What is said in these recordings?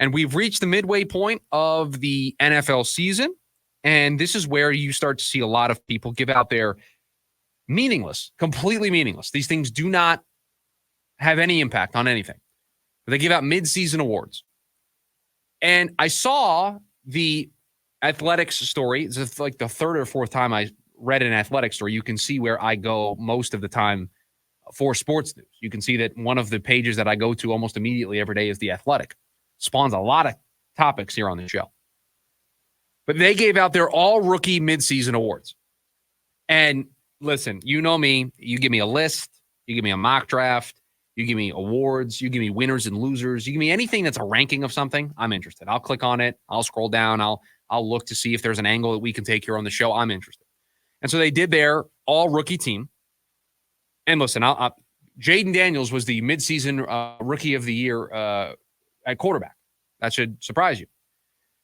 And we've reached the midway point of the NFL season. And this is where you start to see a lot of people give out their completely meaningless. These things do not have any impact on anything. But they give out mid-season awards. And I saw the athletics story. It's like the third or fourth time I read an athletics story. You can see where I go most of the time for sports news. You can see that one of the pages that I go to almost immediately every day is The Athletic. Spawns a lot of topics here on the show. But they gave out their all-rookie mid-season awards. And listen, you know me. You give me a list. You give me a mock draft. You give me awards. You give me winners and losers. You give me anything that's a ranking of something, I'm interested. I'll click on it. I'll scroll down. I'll look to see if there's an angle that we can take here on the show. I'm interested. And so they did their all-rookie team. And listen, Jaden Daniels was the midseason rookie of the year at quarterback. That should surprise you.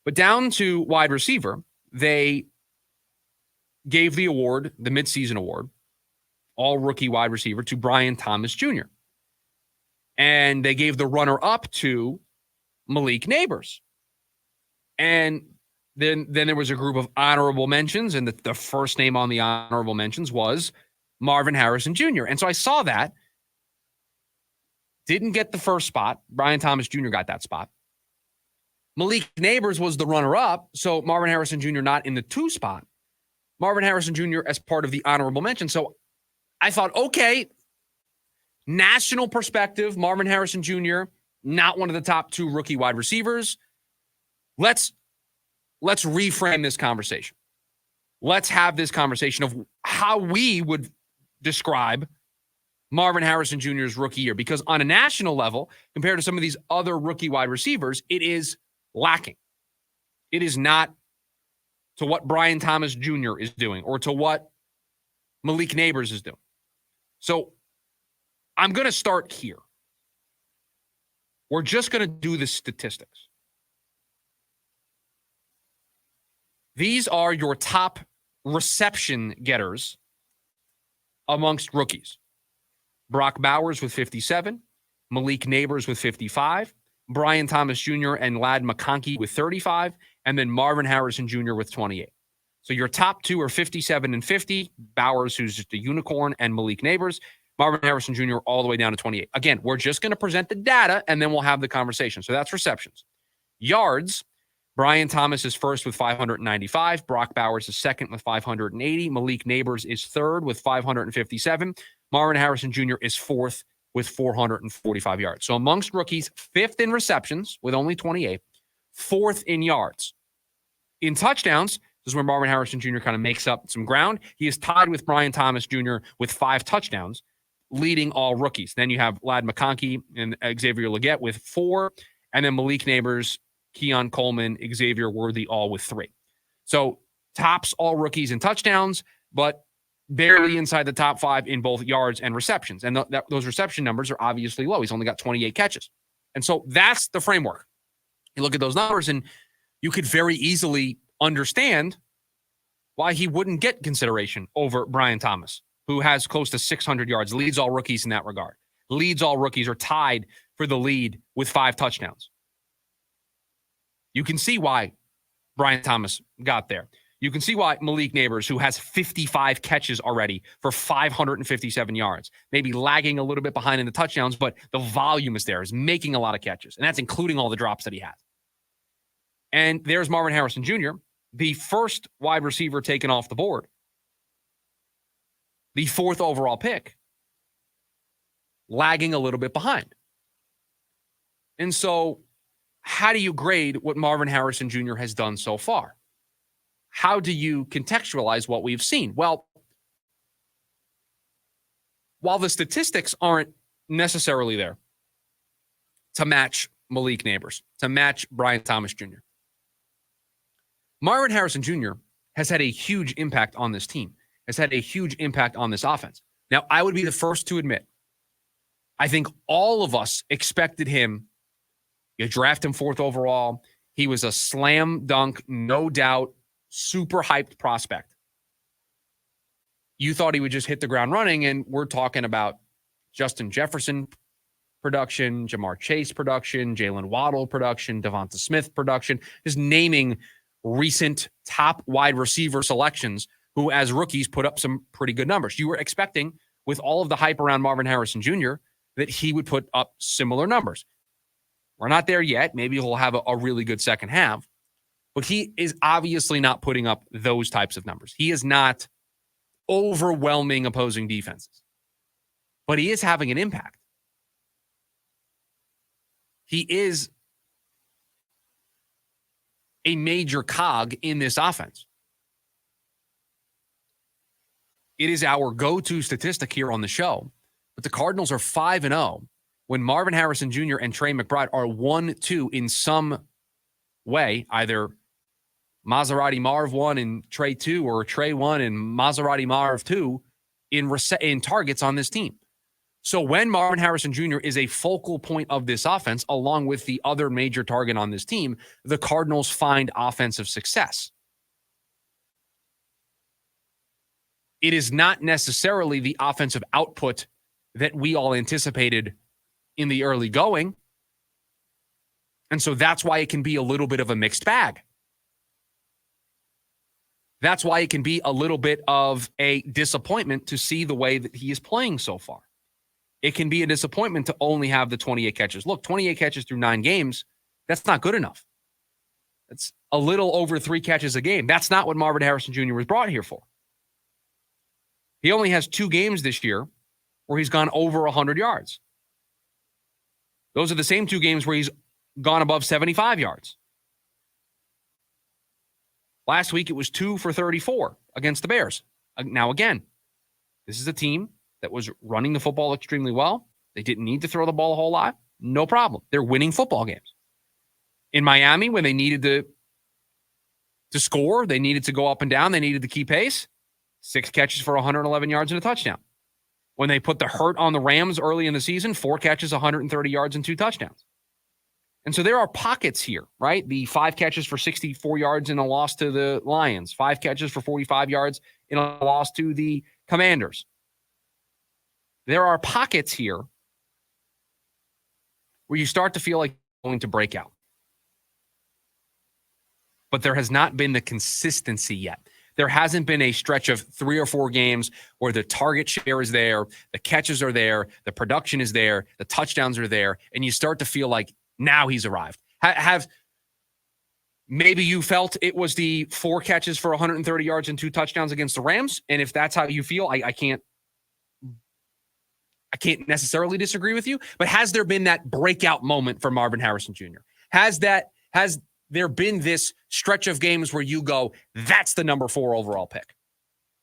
But down to wide receiver, they gave the award, the midseason award, all-rookie wide receiver, to Brian Thomas Jr. And they gave the runner-up to Malik Neighbors. And then there was a group of honorable mentions, and the first name on the honorable mentions was Marvin Harrison Jr. And so I saw that. Didn't get the first spot. Brian Thomas Jr. got that spot. Malik Neighbors was the runner-up, so Marvin Harrison Jr. not in the 2 spot. Marvin Harrison Jr. as part of the honorable mention. So I thought, okay, national perspective, Marvin Harrison Jr., not one of the top 2 rookie wide receivers. Let's reframe this conversation. Let's have this conversation of how we would describe Marvin Harrison Jr.'s rookie year. Because on a national level, compared to some of these other rookie wide receivers, it is lacking. It is not to what Brian Thomas Jr. is doing or to what Malik Neighbors is doing. So I'm going to start here. We're just going to do the statistics. These are your top reception getters amongst rookies. Brock Bowers with 57, Malik Neighbors with 55, Brian Thomas Jr. and Ladd McConkey with 35, and then Marvin Harrison Jr. with 28. So your top 2 are 57 and 50, Bowers, who's just a unicorn, and Malik Neighbors. Marvin Harrison Jr. all the way down to 28. Again, we're just going to present the data, and then we'll have the conversation. So that's receptions. Yards, Brian Thomas is first with 595. Brock Bowers is second with 580. Malik Neighbors is third with 557. Marvin Harrison Jr. is fourth with 445 yards. So amongst rookies, fifth in receptions with only 28, fourth in yards. In touchdowns, this is where Marvin Harrison Jr. kind of makes up some ground. He is tied with Brian Thomas Jr. with 5 touchdowns, leading all rookies. Then you have Ladd McConkey and Xavier Legette with 4, and then Malik Neighbors, Keon Coleman, Xavier Worthy, all with 3. So tops all rookies in touchdowns, but barely inside the top 5 in both yards and receptions. And those reception numbers are obviously low. He's only got 28 catches. And so that's the framework. You look at those numbers and you could very easily understand why he wouldn't get consideration over Brian Thomas, who has close to 600 yards, leads all rookies in that regard. Leads all rookies are tied for the lead with 5 touchdowns. You can see why Brian Thomas got there. You can see why Malik Neighbors, who has 55 catches already for 557 yards, maybe lagging a little bit behind in the touchdowns, but the volume is there, is making a lot of catches. And that's including all the drops that he has. And there's Marvin Harrison Jr., the first wide receiver taken off the board, the 4th overall pick, lagging a little bit behind. And so how do you grade what Marvin Harrison Jr. has done so far? How do you contextualize what we've seen? Well, while the statistics aren't necessarily there to match Malik Neighbors, to match Brian Thomas Jr., Marvin Harrison Jr. has had a huge impact on this team, has had a huge impact on this offense. Now, I would be the first to admit, I think all of us expected him. You draft him 4th overall. He was a slam dunk, no doubt, super hyped prospect. You thought he would just hit the ground running, and we're talking about Justin Jefferson production, Jamar Chase production, Jalen Waddle production, Devonta Smith production, just naming recent top wide receiver selections who, as rookies, put up some pretty good numbers. You were expecting, with all of the hype around Marvin Harrison Jr., that he would put up similar numbers. We're not there yet. Maybe he'll have a really good second half, but he is obviously not putting up those types of numbers. He is not overwhelming opposing defenses, but he is having an impact. He is a major cog in this offense. It is our go-to statistic here on the show, but the Cardinals are 5-0 when Marvin Harrison Jr. and Trey McBride are 1-2 in some way, either Maserati Marv 1 and Trey 2, or Trey 1 and Maserati Marv 2 in targets on this team. So when Marvin Harrison Jr. is a focal point of this offense, along with the other major target on this team, the Cardinals find offensive success. It is not necessarily the offensive output that we all anticipated in the early going. And so that's why it can be a little bit of a mixed bag. That's why it can be a little bit of a disappointment to see the way that he is playing so far. It can be a disappointment to only have the 28 catches. Look, 28 catches through 9 games, that's not good enough. It's a little over 3 catches a game. That's not what Marvin Harrison Jr. was brought here for. He only has 2 games this year where he's gone over 100 yards. Those are the same 2 games where he's gone above 75 yards. Last week, it was 2 for 34 against the Bears. Now, again, this is a team that was running the football extremely well. They didn't need to throw the ball a whole lot. No problem. They're winning football games. In Miami, when they needed to score, they needed to go up and down, they needed to keep pace. 6 catches for 111 yards and a touchdown. When they put the hurt on the Rams early in the season, 4 catches, 130 yards, and 2 touchdowns. And so there are pockets here, right? The 5 catches for 64 yards in a loss to the Lions, 5 catches for 45 yards in a loss to the Commanders. There are pockets here where you start to feel like you're going to break out. But there has not been the consistency yet. There hasn't been a stretch of 3 or 4 games where the target share is there, the catches are there, the production is there, the touchdowns are there, and you start to feel like now he's arrived. Have maybe you felt it was the 4 catches for 130 yards and 2 touchdowns against the Rams, and if that's how you feel, I can't necessarily disagree with you, but has there been that breakout moment for Marvin Harrison Jr.? Has there been this stretch of games where you go, that's the number 4 overall pick?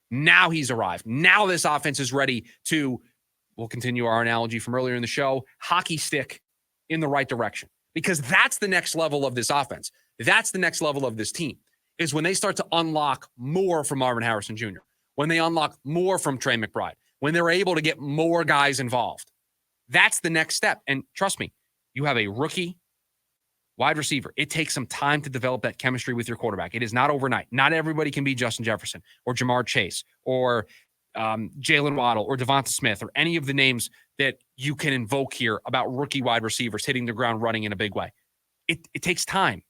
Now he's arrived. Now this offense is ready to, we'll continue our analogy from earlier in the show, hockey stick in the right direction. Because that's the next level of this offense. That's the next level of this team, is when they start to unlock more from Marvin Harrison Jr., when they unlock more from Trey McBride, when they're able to get more guys involved. That's the next step. And trust me, you have a rookie wide receiver. It takes some time to develop that chemistry with your quarterback. It is not overnight. Not everybody can be Justin Jefferson or Jamar Chase or Jalen Waddle or Devonta Smith or any of the names that you can invoke here about rookie wide receivers hitting the ground running in a big way. It takes time.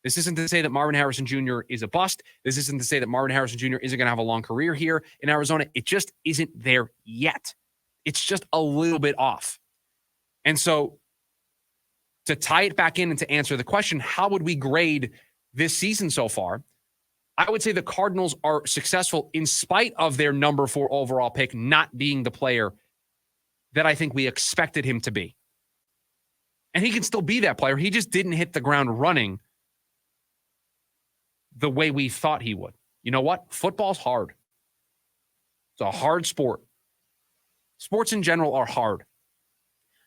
This isn't to say that Marvin Harrison Jr. is a bust. This isn't to say that Marvin Harrison Jr. isn't going to have a long career here in Arizona. It just isn't there yet. It's just a little bit off. And so to tie it back in and to answer the question, how would we grade this season so far? I would say the Cardinals are successful in spite of their number 4 overall pick not being the player that I think we expected him to be. And he can still be that player. He just didn't hit the ground running the way we thought he would. You know what? Football's hard. It's a hard sport. Sports in general are hard.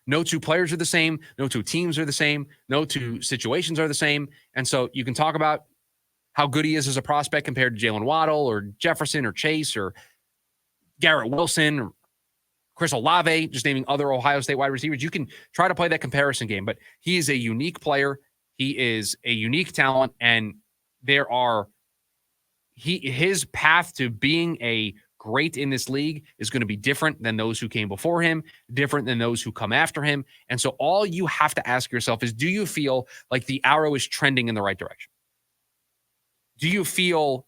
No 2 players are the same. No 2 teams are the same. No 2 situations are the same. And so you can talk about how good he is as a prospect compared to Jalen Waddle or Jefferson or Chase or Garrett Wilson or Chris Olave, just naming other Ohio State wide receivers. You can try to play that comparison game, but he is a unique player. He is a unique talent, and his path to being a great in this league is going to be different than those who came before him, different than those who come after him. And so all you have to ask yourself is, do you feel like the arrow is trending in the right direction? Do you feel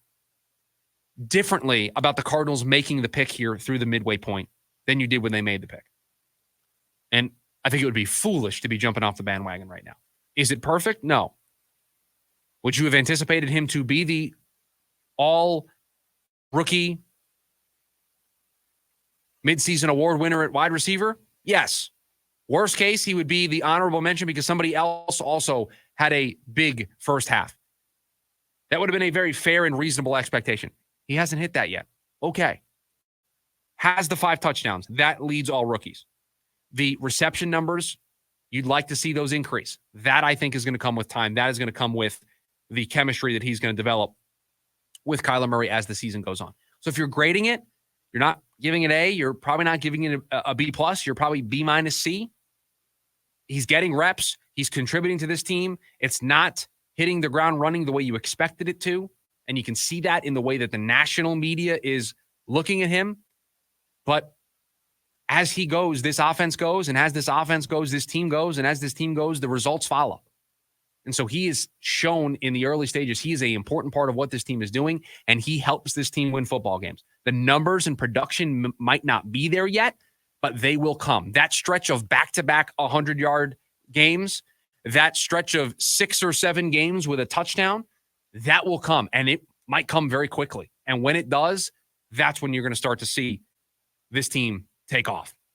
differently about the Cardinals making the pick here through the midway point than you did when they made the pick? And I think it would be foolish to be jumping off the bandwagon right now. Is it perfect? No. Would you have anticipated him to be the all-rookie midseason award winner at wide receiver? Yes. Worst case, he would be the honorable mention because somebody else also had a big first half. That would have been a very fair and reasonable expectation. He hasn't hit that yet. Okay. Has the 5 touchdowns. That leads all rookies. The reception numbers, you'd like to see those increase. That, I think, is going to come with time. That is going to come with the chemistry that he's going to develop with Kyler Murray as the season goes on. So if you're grading it, you're not giving it A. You're probably not giving it a B+. You're probably B- C. He's getting reps. He's contributing to this team. It's not hitting the ground running the way you expected it to. And you can see that in the way that the national media is looking at him. But as he goes, this offense goes, and as this offense goes, this team goes, and as this team goes, the results follow. And so he is shown in the early stages, he is an important part of what this team is doing, and he helps this team win football games. The numbers and production might not be there yet, but they will come. That stretch of back-to-back 100-yard games, that stretch of 6 or 7 games with a touchdown, that will come, and it might come very quickly. And when it does, that's when you're going to start to see this team take off.